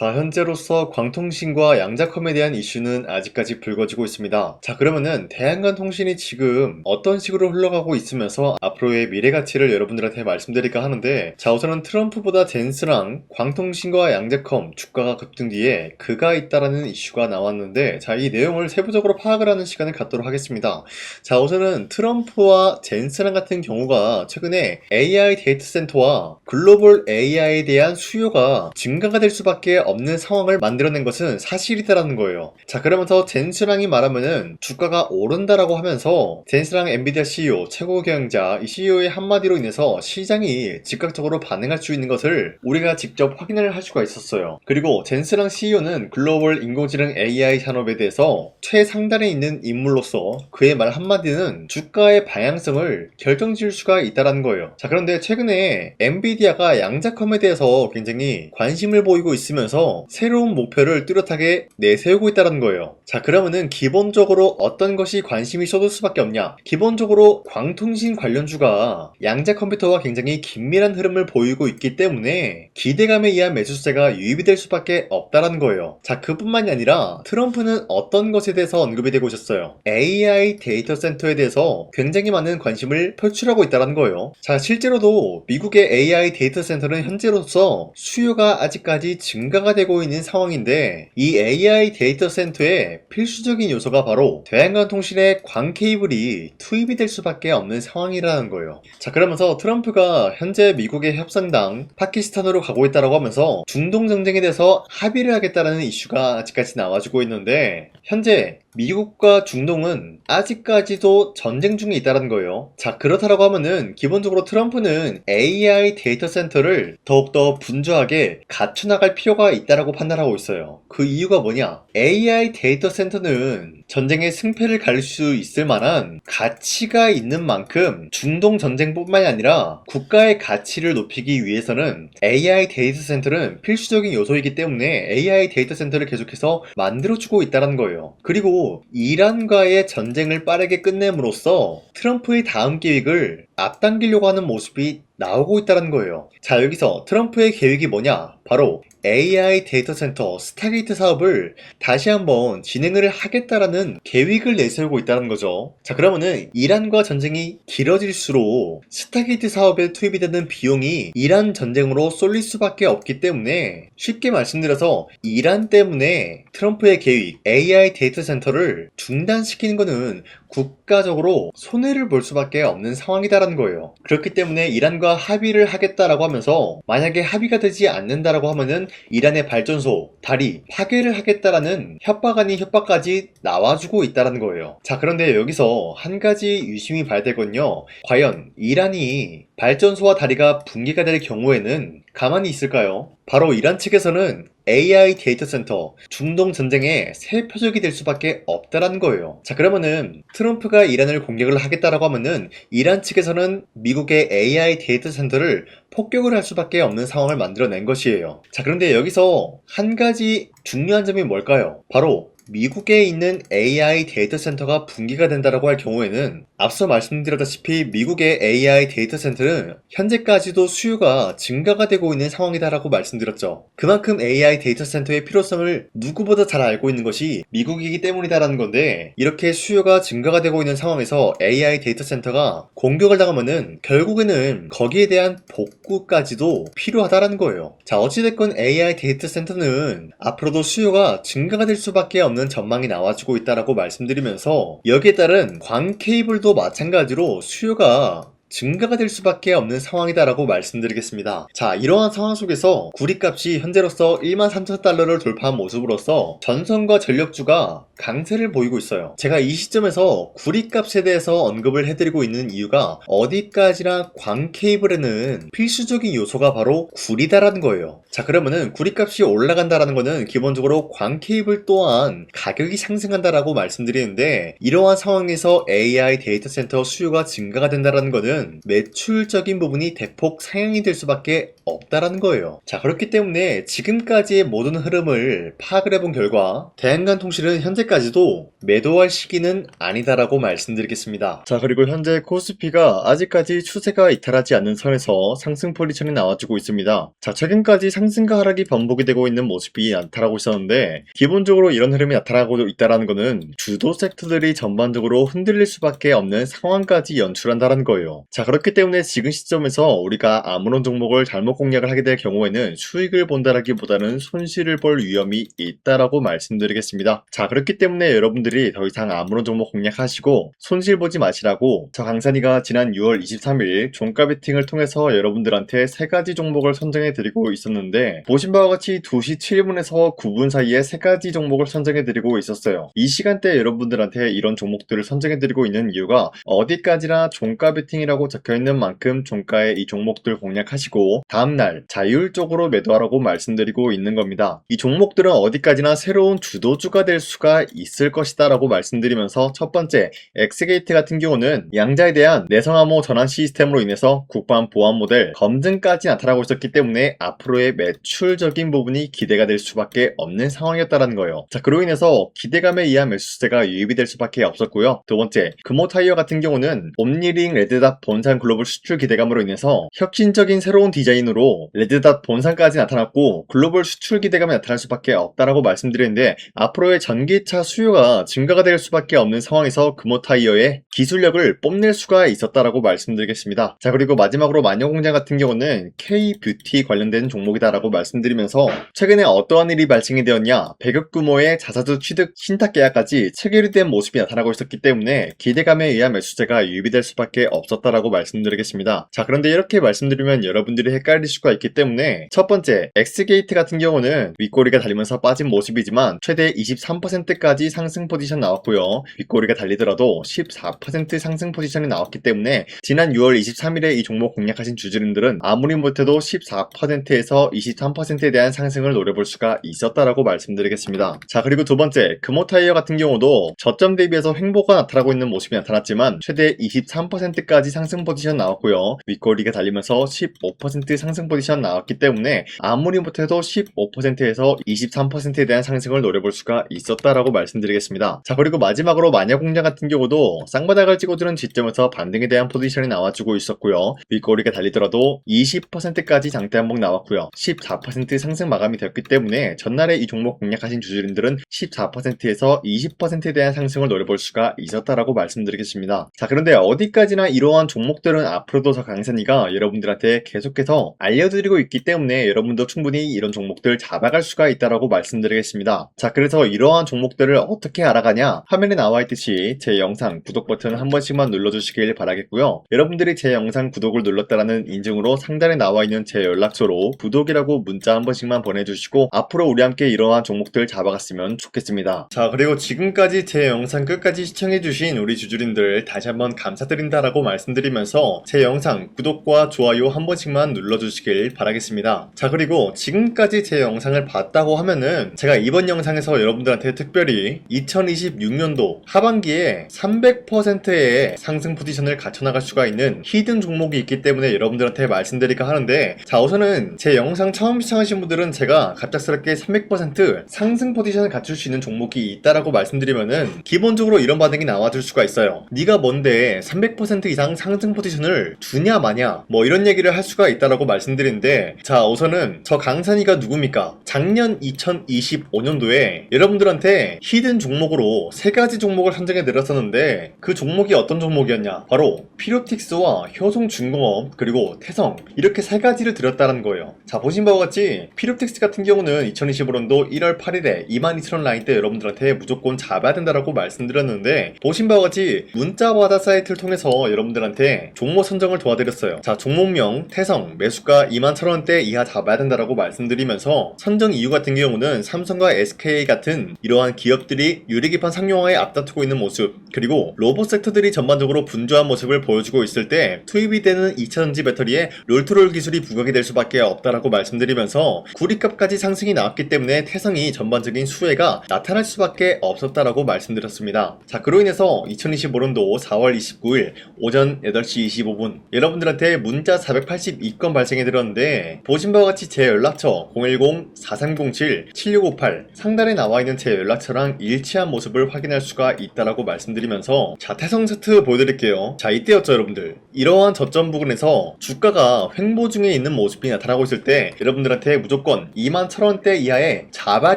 자, 현재로서 광통신과 양자컴에 대한 이슈는 아직까지 불거지고 있습니다. 자, 그러면은 대한간 통신이 지금 어떤 식으로 흘러가고 있으면서 앞으로의 미래 가치를 여러분들한테 말씀드릴까 하는데, 자, 우선은 트럼프보다 젠스랑 광통신과 양자컴 주가가 급등 뒤에 그가 있다라는 이슈가 나왔는데, 자, 이 내용을 세부적으로 파악을 하는 시간을 갖도록 하겠습니다. 자, 우선은 트럼프와 젠스랑 같은 경우가 최근에 AI 데이터 센터와 글로벌 AI에 대한 수요가 증가가 될 수밖에 없는 상황을 만들어낸 것은 사실이다라는 거예요. 자, 그러면서 젠스랑이 말하면은 주가가 오른다라고 하면서 젠스랑 엔비디아 CEO, 최고 경영자 이 CEO의 한마디로 인해서 시장이 즉각적으로 반응할 수 있는 것을 우리가 직접 확인을 할 수가 있었어요. 그리고 젠스랑 CEO는 글로벌 인공지능 AI 산업에 대해서 최상단에 있는 인물로서 그의 말 한마디는 주가의 방향성을 결정지을 수가 있다라는 거예요. 자, 그런데 최근에 엔비디아가 양자컴에 대해서 굉장히 관심을 보이고 있으면서 새로운 목표를 뚜렷하게 내세우고 있다는 거예요. 자, 그러면은 기본적으로 어떤 것이 관심이 쏟을 수밖에 없냐? 기본적으로 광통신 관련주가 양자 컴퓨터와 굉장히 긴밀한 흐름을 보이고 있기 때문에 기대감에 의한 매수세가 유입이 될 수밖에 없다는 거예요. 자, 그뿐만이 아니라 트럼프는 어떤 것에 대해서 언급이 되고 있었어요? AI 데이터 센터에 대해서 굉장히 많은 관심을 표출하고 있다는 거예요. 자, 실제로도 미국의 AI 데이터 센터는 현재로서 수요가 아직까지 증가가 되고 있는 상황인데, 이 AI 데이터 센터의 필수적인 요소가 바로 대한간 통신의 광 케이블이 투입이 될 수밖에 없는 상황이라는 거예요. 자, 그러면서 트럼프가 현재 미국의 협상당 파키스탄으로 가고 있다고 하면서 중동 전쟁에 대해서 합의를 하겠다라는 이슈가 아직까지 나와주고 있는데, 현재 미국과 중동은 아직까지도 전쟁 중에 있다는 거예요. 자, 그렇다라고 하면은 기본적으로 트럼프는 AI 데이터 센터를 더욱더 분주하게 갖춰나갈 필요가 있다라고 판단하고 있어요. 그 이유가 뭐냐? AI 데이터 센터는 전쟁의 승패를 가릴 수 있을 만한 가치가 있는 만큼 중동 전쟁뿐만이 아니라 국가의 가치를 높이기 위해서는 AI 데이터 센터는 필수적인 요소이기 때문에 AI 데이터 센터를 계속해서 만들어주고 있다는 거예요. 그리고 이란과의 전쟁을 빠르게 끝냄으로써 트럼프의 다음 계획을 앞당기려고 하는 모습이 나오고 있다는 거예요. 자, 여기서 트럼프의 계획이 뭐냐? 바로 AI 데이터 센터 스타게이트 사업을 다시 한번 진행을 하겠다라는 계획을 내세우고 있다는 거죠. 자, 그러면은 이란과 전쟁이 길어질수록 스타게이트 사업에 투입이 되는 비용이 이란 전쟁으로 쏠릴 수밖에 없기 때문에, 쉽게 말씀드려서 이란 때문에 트럼프의 계획 AI 데이터 센터를 중단시키는 것은 국가적으로 손해를 볼 수밖에 없는 상황이다라는 거예요. 그렇기 때문에 이란과 합의를 하겠다라고 하면서 만약에 합의가 되지 않는다라고 하면은 이란의 발전소, 다리 파괴를 하겠다라는 협박 아닌 협박까지 나와주고 있다는 거예요. 자, 그런데 여기서 한 가지 유심히 봐야 되거든요. 과연 이란이 발전소와 다리가 붕괴가 될 경우에는 가만히 있을까요? 바로 이란 측에서는 AI 데이터 센터, 중동 전쟁의 새 표적이 될 수밖에 없다라는 거예요. 자, 그러면은 트럼프가 이란을 공격을 하겠다라고 하면은 이란 측에서는 미국의 AI 데이터 센터를 폭격을 할 수밖에 없는 상황을 만들어낸 것이에요. 자, 그런데 여기서 한 가지 중요한 점이 뭘까요? 바로 미국에 있는 AI 데이터 센터가 붕괴가 된다라고 할 경우에는 앞서 말씀드렸다시피 미국의 AI 데이터 센터는 현재까지도 수요가 증가가 되고 있는 상황이다라고 말씀드렸죠. 그만큼 AI 데이터 센터의 필요성을 누구보다 잘 알고 있는 것이 미국이기 때문이다라는 건데, 이렇게 수요가 증가가 되고 있는 상황에서 AI 데이터 센터가 공격을 당하면은 결국에는 거기에 대한 복구까지도 필요하다라는 거예요. 자, 어찌됐건 AI 데이터 센터는 앞으로도 수요가 증가가 될 수밖에 없는 전망이 나와주고 있다라고 말씀드리면서, 여기에 따른 광 케이블도 마찬가지로 수요가 증가가 될 수밖에 없는 상황이다라고 말씀드리겠습니다. 자, 이러한 상황 속에서 구리값이 현재로서 13,000달러를 돌파한 모습으로서 전선과 전력주가 강세를 보이고 있어요. 제가 이 시점에서 구리값에 대해서 언급을 해드리고 있는 이유가, 어디까지나 광 케이블에는 필수적인 요소가 바로 구리다라는 거예요. 자, 그러면은 구리값이 올라간다라는 거는 기본적으로 광 케이블 또한 가격이 상승한다라고 말씀드리는데, 이러한 상황에서 AI 데이터 센터 수요가 증가가 된다라는 거는 종목들은 매출적인 부분이 대폭 상향이 될 수밖에 없다라는 거예요. 자, 그렇기 때문에 지금까지의 모든 흐름을 파악을 해본 결과 대한간통실은 현재까지도 매도할 시기는 아니다라고 말씀드리겠습니다. 자, 그리고 현재 코스피가 아직까지 추세가 이탈하지 않는 선에서 상승 포지션이 나와주고 있습니다. 자, 최근까지 상승과 하락이 반복이 되고 있는 모습이 나타나고 있었는데 기본적으로 이런 흐름이 나타나고 있다는 것은 주도 섹터들이 전반적으로 흔들릴 수밖에 없는 상황까지 연출한다는 거예요. 자, 그렇기 때문에 지금 시점에서 우리가 아무런 종목을 잘못 공략을 하게 될 경우에는 수익을 본다라기보다는 손실을 볼 위험이 있다라고 말씀드리겠습니다. 자, 그렇기 때문에 여러분들이 더 이상 아무런 종목 공략하시고 손실 보지 마시라고 저 강산이가 지난 6월 23일 종가 베팅을 통해서 여러분들한테 3가지 종목을 선정해 드리고 있었는데 보신 바와 같이 2시 7분에서 9분 사이에 3가지 종목을 선정해 드리고 있었어요. 이 시간대에 여러분들한테 이런 종목들을 선정해 드리고 있는 이유가 어디까지나 종가 베팅이라고 적혀 있는 만큼 종가에 이 종목들 공략하시고 다음날 자율적으로 매도하라고 말씀드리고 있는 겁니다. 이 종목들은 어디까지나 새로운 주도주가 될 수가 있을 것이다 라고 말씀드리면서 첫 번째 엑스게이트 같은 경우는 양자에 대한 내성암호 전환 시스템으로 인해서 국방 보안 모델 검증까지 나타나고 있었기 때문에 앞으로의 매출적인 부분이 기대가 될 수밖에 없는 상황이었다는 거예요. 자, 그로 인해서 기대감에 의한 매수세가 유입이 될 수밖에 없었고요. 두 번째 금호타이어 같은 경우는 옴니링 레드닷 본산 글로벌 수출 기대감으로 인해서 혁신적인 새로운 디자인으로 레드닷 본산까지 나타났고 글로벌 수출 기대감이 나타날 수밖에 없다라고 말씀드렸는데 앞으로의 전기차 수요가 증가가 될 수밖에 없는 상황에서 금호타이어의 기술력을 뽐낼 수가 있었다라고 말씀드리겠습니다. 자, 그리고 마지막으로 마녀공장 같은 경우는 K-뷰티 관련된 종목이다라고 말씀드리면서 최근에 어떠한 일이 발생이 되었냐 100억 규모의 자사주 취득 신탁 계약까지 체결이 된 모습이 나타나고 있었기 때문에 기대감에 의한 매수세가 유입이 될 수밖에 없었다라고 말씀드리겠습니다. 자, 그런데 이렇게 말씀드리면 여러분들이 헷갈릴 수가 있기 때문에 첫 번째 엑스게이트 같은 경우는 윗꼬리가 달리면서 빠진 모습이지만 최대 23%까지 상승 포지션 나왔고요. 윗꼬리가 달리더라도 14% 상승 포지션이 나왔기 때문에 지난 6월 23일에 이 종목 공략하신 주주님들은 아무리 못해도 14%에서 23%에 대한 상승을 노려볼 수가 있었다라고 말씀드리겠습니다. 자, 그리고 두 번째 금호타이어 같은 경우도 저점 대비해서 횡보가 나타나고 있는 모습이 나타났지만 최대 23%까지 상승 포지션 나왔고요. 윗꼬리가 달리면서 15% 상승 포지션 나왔기 때문에 아무리 못해도 15%에서 23%에 대한 상승을 노려볼 수가 있었다라고 말씀드리겠습니다. 자, 그리고 마지막으로 마녀공장 같은 경우도 쌍바닥을 찍어주는 지점에서 반등에 대한 포지션이 나와주고 있었고요. 윗꼬리가 달리더라도 20%까지 장대 한봉 나왔고요. 14% 상승 마감이 되었기 때문에 전날에 이 종목 공략하신 주주님들은 14%에서 20%에 대한 상승을 노려볼 수가 있었다라고 말씀드리겠습니다. 자, 그런데 어디까지나 이러한 종목들은 앞으로도 저 강산이가 여러분들한테 계속해서 알려드리고 있기 때문에 여러분도 충분히 이런 종목들 잡아갈 수가 있다라고 말씀드리겠습니다. 자, 그래서 이러한 종목들을 어떻게 알아가냐 화면에 나와 있듯이 제 영상 구독 버튼 한 번씩만 눌러주시길 바라겠고요. 여러분들이 제 영상 구독을 눌렀다라는 인증으로 상단에 나와 있는 제 연락처로 구독이라고 문자 한 번씩만 보내주시고 앞으로 우리 함께 이러한 종목들 잡아갔으면 좋겠습니다. 자, 그리고 지금까지 제 영상 끝까지 시청해주신 우리 주주님들 다시 한번 감사드린다라고 말씀드리면서 제 영상 구독과 좋아요 한 번씩만 눌러주시길 바라겠습니다. 자, 그리고 지금까지 제 영상을 봤다고 하면은 제가 이번 영상에서 여러분들한테 특별히 2026년도 하반기에 300%의 상승 포지션을 갖춰나갈 수가 있는 히든 종목이 있기 때문에 여러분들한테 말씀드릴까 하는데, 자, 우선은 제 영상 처음 시청하신 분들은 제가 갑작스럽게 300% 상승 포지션을 갖출 수 있는 종목이 있다라고 말씀드리면은 기본적으로 이런 반응이 나와줄 수가 있어요. 네가 뭔데 300% 이상 상승 포지션을 주냐 마냐 뭐 이런 얘기를 할 수가 있다라고 말씀드리는데, 자, 우선은 저 강산이가 누굽니까? 작년 2025년도에 여러분들한테 히든 종목으로 3가지 종목을 선정해 드렸었는데 그 종목이 어떤 종목이었냐? 바로 피로틱스와 효성중공업 그리고 태성, 이렇게 3가지를 드렸다는 거예요. 자, 보신 바와 같이 피로틱스 같은 경우는 2025년도 1월 8일에 22,000원 라인 때 여러분들한테 무조건 잡아야 된다라고 말씀드렸는데, 보신 바와 같이 문자 바다 사이트를 통해서 여러분들한테 종목 선정을 도와드렸어요. 자, 종목명 태성 매수가 21,000원대 이하 잡아야 된다라고 말씀드리면서 선정 이유 같은 경우는 삼성과 SK 같은 이러한 기업들이 유리기판 상용화에 앞다투고 있는 모습, 그리고 로봇 섹터들이 전반적으로 분주한 모습을 보여주고 있을 때 투입이 되는 2차전지 배터리에 롤투롤 기술이 부각이 될 수밖에 없다라고 말씀드리면서 구리값까지 상승이 나왔기 때문에 태성이 전반적인 수혜가 나타날 수밖에 없었다라고 말씀드렸습니다. 자, 그로 인해서 2025년도 4월 29일 오전 8시 25분 여러분들한테 문자 482건 발생해 드렸는데 보신 바와 같이 제 연락처 010-4307-7658 상단에 나와있는 제 연락처랑 일치한 모습을 확인할 수가 있다라고 말씀드리면서 자, 태성 차트 보여드릴게요. 자, 이때였죠 여러분들. 이러한 저점 부근에서 주가가 횡보 중에 있는 모습이 나타나고 있을 때 여러분들한테 무조건 21,000원대 이하에 잡아야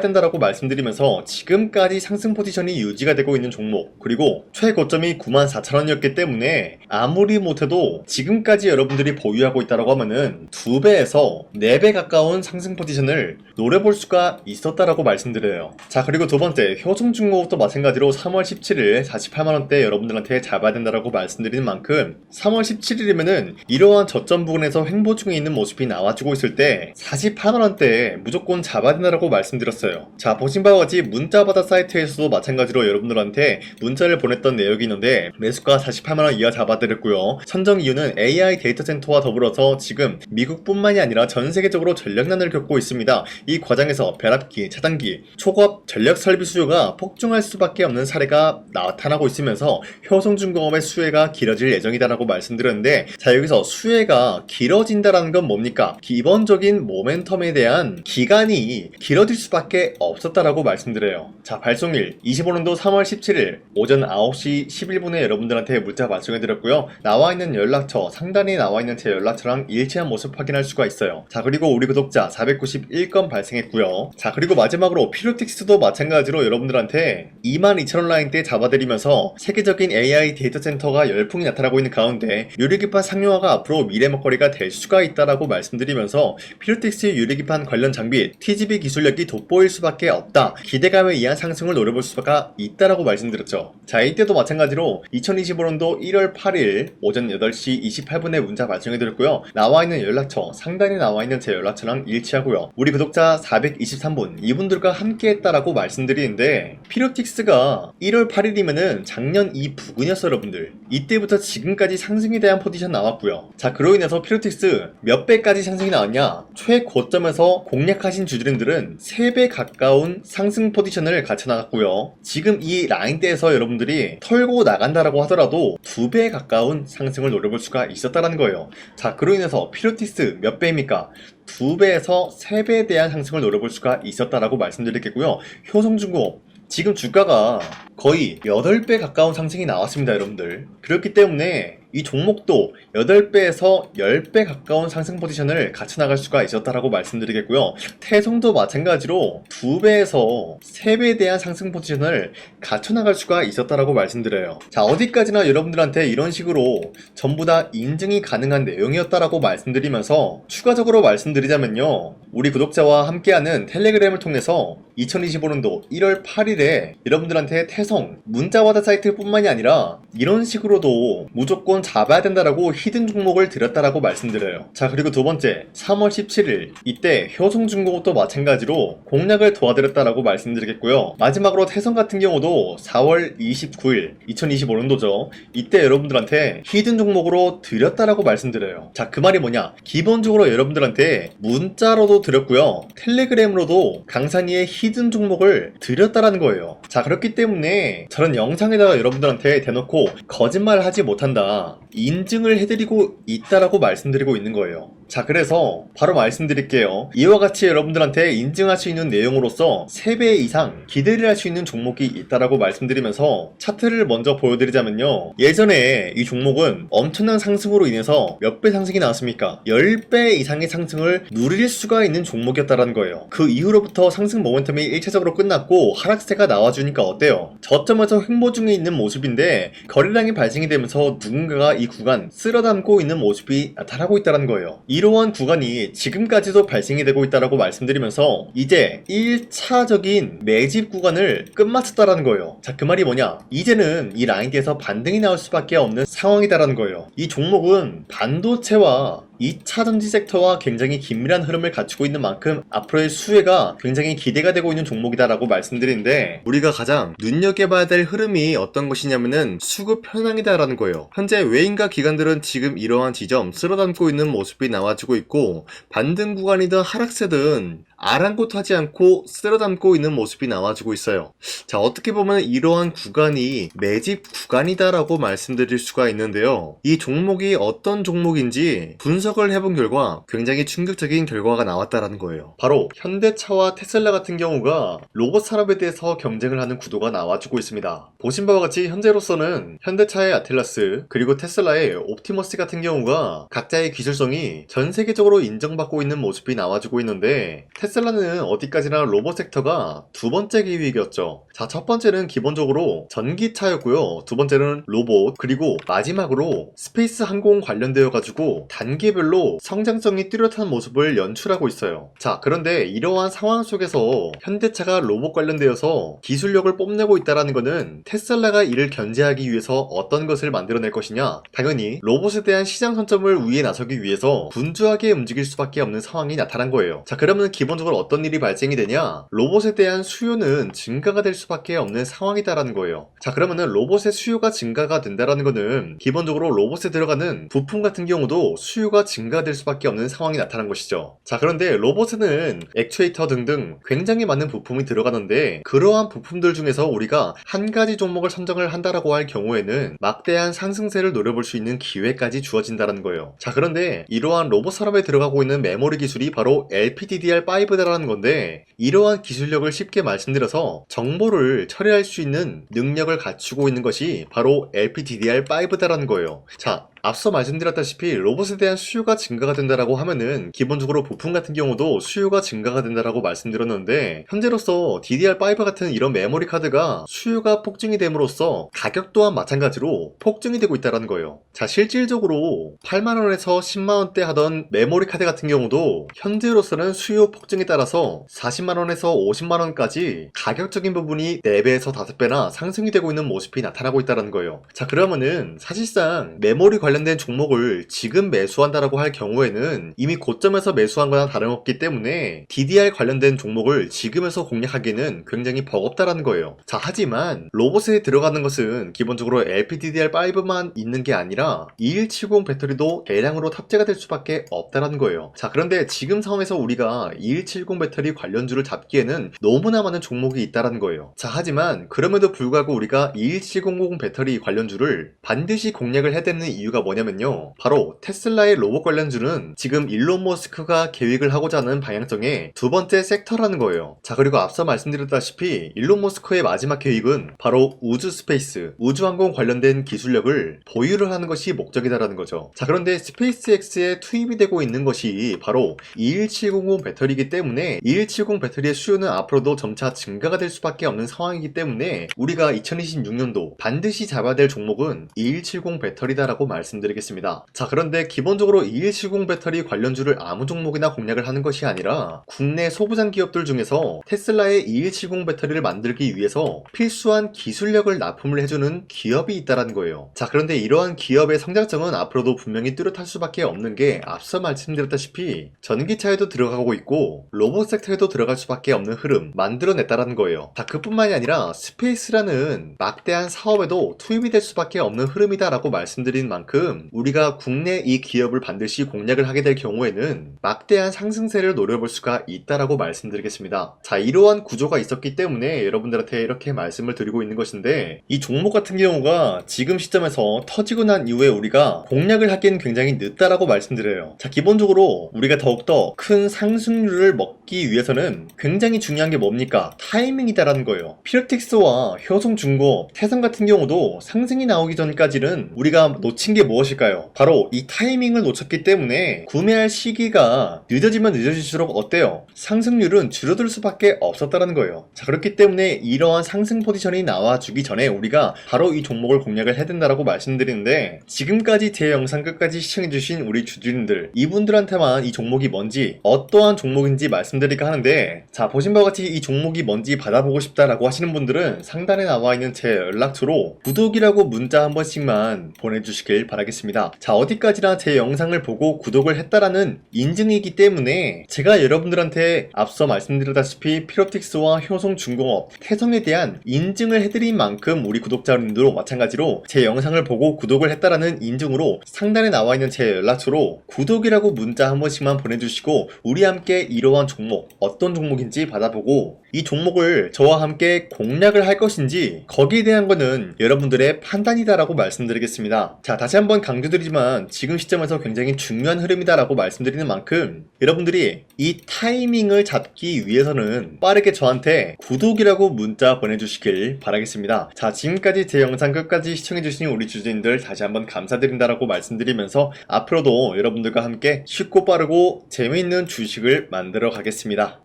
된다라고 말씀드리면서 지금까지 상승 포지션이 유지가 되고 있는 종목, 그리고 최고점이 94,000원이었기 때문에 아무리 못해도 지금까지 여러분들이 보유하고 있다라고 하면은 2배에서 4배 가까운 상승 포지션을 노려볼 수가 있었다라고 말씀드려요. 자, 그리고 두 번째 효성중공업도 마찬가지로 3월 17일 48만원대 여러분들한테 잡아야 된다라고 말씀드리는 만큼 3월 17일이면은 이러한 저점 부근에서 횡보 중에 있는 모습이 나와주고 있을 때 48만원대에 무조건 잡아야 된다라고 말씀드렸어요. 자, 보신 바와 같이 문자바다 사이트에서도 마찬가지로 여러분들한테 문자를 보냈던 내역이 있는데 매수가 48만원 이하 잡아드렸고요. 선정 이유는 AI 데이터 센터와 더불어서 지금 미국뿐만이 아니라 전 세계적으로 전력난을 겪고 있습니다. 이 과정에서 벼락기, 차단기, 초고압 전력 설비 수요가 폭증할 수밖에 없는 사례가 나타나고 있으면서 효성중공업의 수혜가 길어질 예정이다라고 말씀드렸는데, 자, 여기서 수혜가 길어진다라는 건 뭡니까? 기본적인 모멘텀에 대한 기간이 길어질 수밖에 없었다라고 말씀드려요. 자, 발송일 25년도 3월 17일 오전 9시 11분에 여러분들한테 문자 발송해드렸고요. 나와있는 연락처, 상단에 나와있는 제 연락처랑 일치한 모습 확인할 수가 있어요. 자, 그리고 우리 구독자 491건 발생했고요. 자, 그리고 마지막으로 피로틱스도 마찬가지로 여러분들한테 22,000원 라인대 잡아드리면서 세계적인 AI 데이터 센터가 열풍이 나타나고 있는 가운데 유리기판 상용화가 앞으로 미래 먹거리가 될 수가 있다라고 말씀드리면서 피로틱스 유리기판 관련 장비 TGV 기술력이 돋보일 수밖에 없다, 기대감에 의한 상승을 노려볼 수가 있다라고 말씀드렸죠. 자, 이때도 마찬가지로 2025년도 1월 8일 오전 8시 28분에 문자 발송해드렸고요. 나와있는 연락처, 상단에 나와있는 제 연락처랑 일치하고요. 우리 구독자 423분 이분들과 함께 했다라고 말씀드리는데, 피로틱스가 1월 8일이면은 작년 이 부근이었어요 여러분들. 이때부터 지금까지 상승에 대한 포지션 나왔고요. 자, 그로 인해서 피로틱스 몇 배까지 상승이 나왔냐? 최고점에서 공략하신 주주님들은 3배 가까운 상승 포지션을 갖춰 나갔고요. 지금 이 라인대에서 여러분들이 털고 나간다라고 하더라도 2배 가까운 상승을 노려볼 수가 있었다라는 거예요. 자, 그로 인해서 피로틱스 몇 배입니까? 2배에서 3배에 대한 상승을 노려볼 수가 있었다라고 말씀드리겠고요. 효성중공업 지금 주가가 거의 8배 가까운 상승이 나왔습니다 여러분들. 그렇기 때문에 이 종목도 8배에서 10배 가까운 상승 포지션을 갖춰 나갈 수가 있었다라고 말씀드리겠고요. 태성도 마찬가지로 2배에서 3배에 대한 상승 포지션을 갖춰 나갈 수가 있었다라고 말씀드려요. 자, 어디까지나 여러분들한테 이런 식으로 전부 다 인증이 가능한 내용이었다라고 말씀드리면서 추가적으로 말씀드리자면요, 우리 구독자와 함께하는 텔레그램을 통해서 2025년도 1월 8일에 여러분들한테 태성 문자와다 사이트 뿐만이 아니라 이런 식으로도 무조건 잡아야 된다라고 히든 종목을 드렸다라고 말씀드려요. 자, 그리고 두 번째 3월 17일 이때 효성중공업도 마찬가지로 공략을 도와드렸다라고 말씀드리겠고요. 마지막으로 태성 같은 경우도 4월 29일 2025년도죠. 이때 여러분들한테 히든 종목으로 드렸다라고 말씀드려요. 자, 그 말이 뭐냐? 기본적으로 여러분들한테 문자로도 드렸고요, 텔레그램으로도 강산이의 히든 종목을 드렸다라는 거예요. 자, 그렇기 때문에 저런 영상에다가 여러분들한테 대놓고 거짓말을 하지 못한다, 인증을 해드리고 있다라고 말씀드리고 있는 거예요. 자, 그래서 바로 말씀드릴게요. 이와 같이 여러분들한테 인증할 수 있는 내용으로서 3배 이상 기대를 할 수 있는 종목이 있다라고 말씀드리면서 차트를 먼저 보여드리자면요, 예전에 이 종목은 엄청난 상승으로 인해서 몇 배 상승이 나왔습니까? 10배 이상의 상승을 누릴 수가 있는 종목이었다라는 거예요. 그 이후로부터 상승 모멘텀이 1차적으로 끝났고 하락세가 나와주니까 어때요? 저점에서 횡보 중에 있는 모습인데 거래량이 발생이 되면서 누군가가 이 구간 쓸어담고 있는 모습이 나타나고 있다는 거예요. 이러한 구간이 지금까지도 발생이 되고 있다라고 말씀드리면서 이제 1차적인 매집 구간을 끝마쳤다라는 거예요. 자, 그 말이 뭐냐? 이제는 이 라인대에서 반등이 나올 수밖에 없는 상황이다라는 거예요. 이 종목은 반도체와 2차 전지 섹터와 굉장히 긴밀한 흐름을 갖추고 있는 만큼 앞으로의 수혜가 굉장히 기대가 되고 있는 종목이다라고 말씀드리는데, 우리가 가장 눈여겨봐야 될 흐름이 어떤 것이냐면은 수급 현황이다라는 거예요. 현재 외인과 기관들은 지금 이러한 지점 쓸어담고 있는 모습이 나와주고 있고, 반등 구간이든 하락세든 아랑곳하지 않고 쓸어담고 있는 모습이 나와주고 있어요. 자, 어떻게 보면 이러한 구간이 매집 구간이다라고 말씀드릴 수가 있는데요. 이 종목이 어떤 종목인지 분석을 해본 결과 굉장히 충격적인 결과가 나왔다라는 거예요. 바로 현대차와 테슬라 같은 경우가 로봇 산업에 대해서 경쟁을 하는 구도가 나와주고 있습니다. 보신 바와 같이 현재로서는 현대차의 아틀라스 그리고 테슬라의 옵티머스 같은 경우가 각자의 기술성이 전 세계적으로 인정받고 있는 모습이 나와주고 있는데, 테슬라는 어디까지나 로봇 섹터가 두 번째 기획이었죠. 자, 첫 번째는 기본적으로 전기차였고요. 두 번째는 로봇, 그리고 마지막으로 스페이스 항공 관련되어 가지고 단계별로 성장성이 뚜렷한 모습을 연출하고 있어요. 자, 그런데 이러한 상황 속에서 현대차가 로봇 관련되어서 기술력을 뽐내고 있다는 것은 테슬라가 이를 견제하기 위해서 어떤 것을 만들어낼 것이냐, 당연히 로봇에 대한 시장 선점을 위해 나서기 위해서 분주하게 움직일 수밖에 없는 상황이 나타난 거예요. 자, 그러면 기본적으로 어떤 일이 발생이 되냐, 로봇에 대한 수요는 증가가 될 수밖에 없는 상황이다라는 거예요. 자, 그러면은 로봇의 수요가 증가가 된다라는 거는 기본적으로 로봇에 들어가는 부품 같은 경우도 수요가 증가될 수밖에 없는 상황이 나타난 것이죠. 자, 그런데 로봇에는 액추에이터 등등 굉장히 많은 부품이 들어가는데, 그러한 부품들 중에서 우리가 한 가지 종목을 선정을 한다라고 할 경우에는 막대한 상승세를 노려볼 수 있는 기회까지 주어진다는 거예요. 자, 그런데 이러한 로봇 산업에 들어가고 있는 메모리 기술이 바로 LPDDR5다라는 건데, 이러한 기술력을 쉽게 말씀드려서 정보를 처리할 수 있는 능력을 갖추고 있는 것이 바로 LPDDR5다라는 거예요. 자, 앞서 말씀드렸다시피 로봇에 대한 수요가 증가가 된다라고 하면은 기본적으로 부품 같은 경우도 수요가 증가가 된다라고 말씀드렸는데, 현재로서 DDR5 같은 이런 메모리 카드가 수요가 폭증이 됨으로써 가격 또한 마찬가지로 폭증이 되고 있다는 거예요. 자, 실질적으로 8만원에서 10만원대 하던 메모리 카드 같은 경우도 현재로서는 수요 폭증에 따라서 40만원에서 50만원까지 가격적인 부분이 4배에서 5배나 상승이 되고 있는 모습이 나타나고 있다는 거예요. 자, 그러면은 사실상 메모리 관련된 종목을 지금 매수한다라고 할 경우에는 이미 고점에서 매수한 거나 다름없기 때문에 DDR 관련된 종목을 지금에서 공략하기는 굉장히 버겁다라는 거예요. 자, 하지만 로봇에 들어가는 것은 기본적으로 LPDDR5만 있는 게 아니라 2170 배터리도 대량으로 탑재가 될 수밖에 없다라는 거예요. 자, 그런데 지금 상황에서 우리가 2170 배터리 관련주를 잡기에는 너무나 많은 종목이 있다라는 거예요. 자, 하지만 그럼에도 불구하고 우리가 2170 배터리 관련주를 반드시 공략을 해야 되는 이유가 뭐냐면요, 바로 테슬라의 로봇 관련주는 지금 일론 머스크가 계획을 하고자 하는 방향성의 두 번째 섹터라는 거예요. 자, 그리고 앞서 말씀드렸다시피 일론 머스크의 마지막 계획은 바로 우주 스페이스, 우주항공 관련된 기술력을 보유를 하는 것이 목적이다라는 거죠. 자, 그런데 스페이스X에 투입이 되고 있는 것이 바로 21700 배터리이기 때문에 2170 배터리의 수요는 앞으로도 점차 증가가 될 수밖에 없는 상황이기 때문에 우리가 2026년도 반드시 잡아야 될 종목은 2170 배터리다라고 말씀드리겠습니다. 자, 그런데 기본적으로 2170 배터리 관련주를 아무 종목이나 공략을 하는 것이 아니라 국내 소부장 기업들 중에서 테슬라의 2170 배터리를 만들기 위해서 필수한 기술력을 납품을 해주는 기업이 있다는 거예요. 자, 그런데 이러한 기업의 성장성은 앞으로도 분명히 뚜렷할 수밖에 없는 게 앞서 말씀드렸다시피 전기차에도 들어가고 있고 로봇 섹터에도 들어갈 수밖에 없는 흐름 만들어냈다는 거예요. 자, 그뿐만이 아니라 스페이스라는 막대한 사업에도 투입이 될 수밖에 없는 흐름이다라고 말씀드린 만큼 우리가 국내 이 기업을 반드시 공략을 하게 될 경우에는 막대한 상승세를 노려볼 수가 있다라고 말씀드리겠습니다. 자, 이러한 구조가 있었기 때문에 여러분들한테 이렇게 말씀을 드리고 있는 것인데, 이 종목 같은 경우가 지금 시점에서 터지고 난 이후에 우리가 공략을 하기엔 굉장히 늦다라고 말씀드려요. 자, 기본적으로 우리가 더욱더 큰 상승률을 먹기 위해서는 굉장히 중요한 게 뭡니까? 타이밍이다라는 거예요. 피어틱스와 효성중공업, 태성 같은 경우도 상승이 나오기 전까지는 우리가 놓친 게 무엇일까요? 바로 이 타이밍을 놓쳤기 때문에 구매할 시기가 늦어지면 늦어질수록 어때요? 상승률은 줄어들 수밖에 없었다는 거예요. 자, 그렇기 때문에 이러한 상승 포지션이 나와주기 전에 우리가 바로 이 종목을 공략을 해야 된다라고 말씀드리는데, 지금까지 제 영상 끝까지 시청해주신 우리 주주님들, 이분들한테만 이 종목이 뭔지 어떠한 종목인지 말씀드릴까 하는데, 자, 보신 바와 같이 이 종목이 뭔지 받아보고 싶다라고 하시는 분들은 상단에 나와 있는 제 연락처로 구독이라고 문자 한 번씩만 보내주시길 바랍니다. 바라겠습니다. 자, 어디까지나 제 영상을 보고 구독을 했다라는 인증이기 때문에 제가 여러분들한테 앞서 말씀드렸다시피 피로틱스와 효성중공업, 태성에 대한 인증을 해드린 만큼 우리 구독자님들도 마찬가지로 제 영상을 보고 구독을 했다라는 인증으로 상단에 나와 있는 제 연락처로 구독이라고 문자 한 번씩만 보내주시고 우리 함께 이러한 종목, 어떤 종목인지 받아보고 이 종목을 저와 함께 공략을 할 것인지 거기에 대한 거는 여러분들의 판단이다라고 말씀드리겠습니다. 자, 다시 한번 강조드리지만 지금 시점에서 굉장히 중요한 흐름이다라고 말씀드리는 만큼 여러분들이 이 타이밍을 잡기 위해서는 빠르게 저한테 구독이라고 문자 보내주시길 바라겠습니다. 자, 지금까지 제 영상 끝까지 시청해주신 우리 주주님들 다시 한번 감사드린다라고 말씀드리면서 앞으로도 여러분들과 함께 쉽고 빠르고 재미있는 주식을 만들어 가겠습니다.